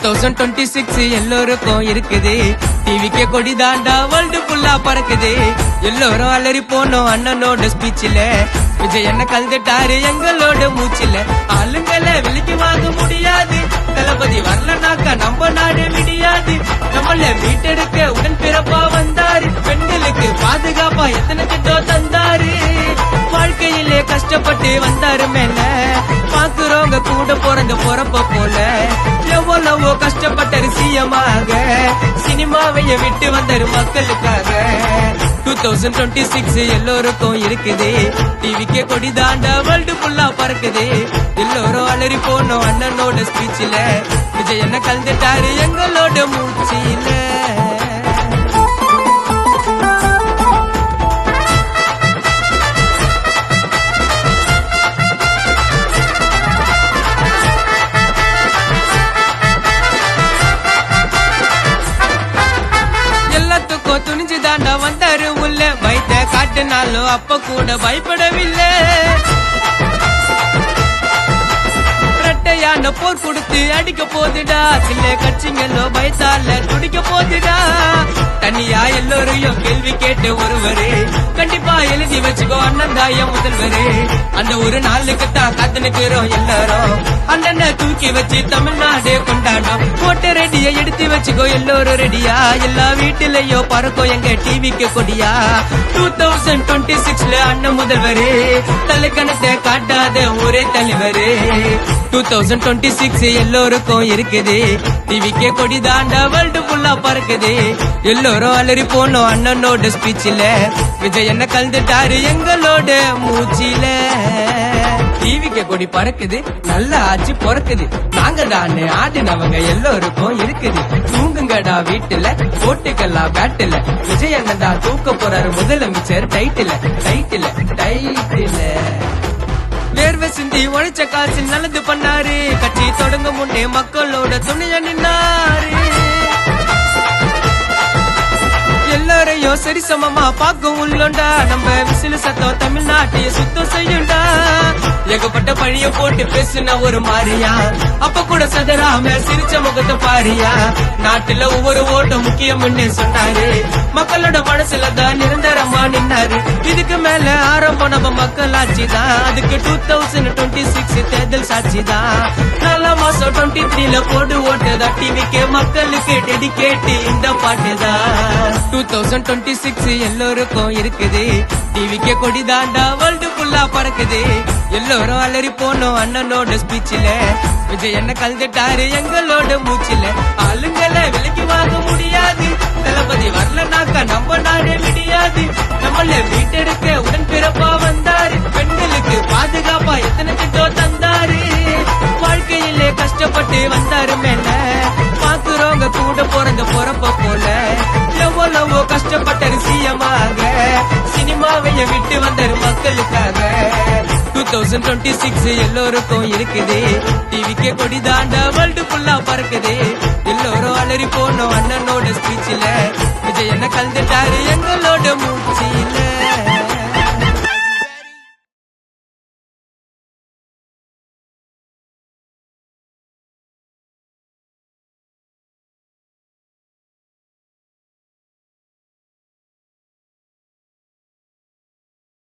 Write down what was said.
2026 எல்லோருக்கும் இருக்குது. டிவிக்கே கொடி தாண்டா வேர்ல்டு ஃபுல்லா பறக்குது. எல்லோரும் அலறி போனோம் அண்ணனோட ஸ்பீச்சில. விஜய் என்ன கலந்துட்டாரு எங்களோட மூச்சில. ஆளுங்களை விலைக்கு வாங்க முடியாது. தளபதி வரலனாக்கா நம்ம நாடு விடியாது. நம்மள மீட்டெடுக்க உடன் பிறப்பா வந்தாரு. பெண்களுக்கு பாதுகாப்பா எத்தனை திட்டம் தந்தாரு. வாழ்க்கையிலே கஷ்டப்பட்டு வந்தாரு மேல. பாக்குறவங்க கூட பிறந்த பொறப்ப போல. எவ்வளவோ கஷ்டப்பட்டாரு சிஎமாக. சினிமாவைய விட்டு வந்தாரு மக்களுக்காக. 2026 எல்லோருக்கும் இருக்குது. டிவிக்கே கொடி தாண்டா வேர்ல்டு ஃபுல்லா பறக்குது. எல்லோரும் அலறி போனோம் அண்ணனோட ஸ்பீச்சில. விஜய் என்ன கலந்துட்டாரு எங்களோட மூச்சில. துணிஞ்சு தாண்டா வந்தாரு உள்ள. வைத்த காட்டுனாலும் அப்ப கூட பயப்படவில்லை. ரெட்டையான போர் கொடுத்து அடிக்க போதுடா. சில கட்சிங்களோ பயத்தால துடிக்க போதுடா. தனியா எல்லோரையும் கேள்வி கேட்டு ஒருவரு கண்டிப்பா எழுதி வச்சுக்கோ அண்ணன் தாயம் முதல்வரு. அந்த ஒரு நாளுக்கு தான் காத்து நிக்கிறோம் எல்லாரும். அண்ணனை தூக்கி வச்சு தமிழ்நாடு கொண்டாடும். போட்ட ரெடியா எடுத்து வச்சுக்கோ எல்லோரும் ரெடியா. எல்லா வீட்டுலயோ பறக்கும் எங்க டிவிக்கு கொடியா. 2026 அண்ணன் முதல்வரு. தலைக்கணத்தை காட்டாத ஒரே தலைவரு. 2026 எல்லோருக்கும் இருக்குது. டிவிக்கே கொடி தாண்டா வேர்ல்டு ஃபுல்லா பறக்குது. எல்லோரும் அலறி போனோம் அண்ணனோட ஸ்பீச்சில. விஜய் என்ன கலந்துட்டாரு எங்களோட மூச்சில. டிவிக்கே கொடி பறக்குது. நல்ல ஆட்சி பொறக்குது. நாங்க தானே ஆடினவங்க எல்லோருக்கும் இருக்குது. தூங்குங்கடா வீட்டுல போட்டுக்கலாம் பேட்டுல. விஜய் அண்ணன் தான் தூக்க போறாரு முதலமைச்சர் டைட்டில. வேர்வை சிந்தி உழைச்ச காசு நல்லது பண்ணாரு. கட்சி தொடங்க முன்னே மக்களோட துணையா நின்னாரு. எல்லாரையும் சரி சமமா பார்க்கும் உள்ளோண்டா. நம்ம விசிலு சத்தம் தமிழ்நாட்டைய சுத்தம் செய்யுண்டா. ஏகப்பட்ட பழிய போட்டு பேசுன ஒரு மாறியா. அப்ப கூட சதராம சிரிச்ச முகத்தை பாரியா. நாட்டுல ஒவ்வொரு ஓட்டம் முக்கியம்னு சொன்னாரு. மக்களோட மனசுல தான் நிரந்தரமா நின்னாரு. இதுக்கு மேல ஆரம்பம் நம்ம மக்கள் ஆட்சிதான். அதுக்கு 2026 தேர்தல் சாட்சிதான். 4 மாசம் 23 போடு ஓட்டுதான். டிவிக்கே மக்களுக்கு டெடிகேட் இந்த பாட்டுதான். 2026 எல்லோருக்கும் இருக்குது. டிவிக்கே கொடி தாண்டா வேர்ல்டு ஃபுல்லா பறக்குது. எல்லோரும் அலறி போனோம் அண்ணனோட ஸ்பீச்சில. விஜய் என்ன கலந்துட்டாரு எங்களோட மூச்சில. ஆளுங்களை விலைக்கு வாங்க முடியாது. தளபதி வரலனாக்கா நம்ம நாடு விடியாது. நம்மள மீட்டெடுக்க உடன் பிறப்பா வந்தாரு. பெண்களுக்கு பாதுகாப்பா எத்தனை திட்டம் தந்தாரு. வாழ்க்கையிலே கஷ்டப்பட்டு வந்தாரு மேல. பாக்குறவங்க கூட பிறந்த பொறப்ப போல. எவ்வளவோ கஷ்டப்பட்டாரு சிஎமாக. சினிமாவைய விட்டு வந்தாரு மக்களுக்காக. 2026 எல்லோருக்கும் இருக்குது. டிவிக்கே கொடி தாண்டா வேர்ல்டு ஃபுல்லா பறக்குது. எல்லோரும் அலறி போனோம் அண்ணனோட ஸ்பீச்சில. விஜய் என்ன கலந்துட்டாரு எங்களோட மூச்சில.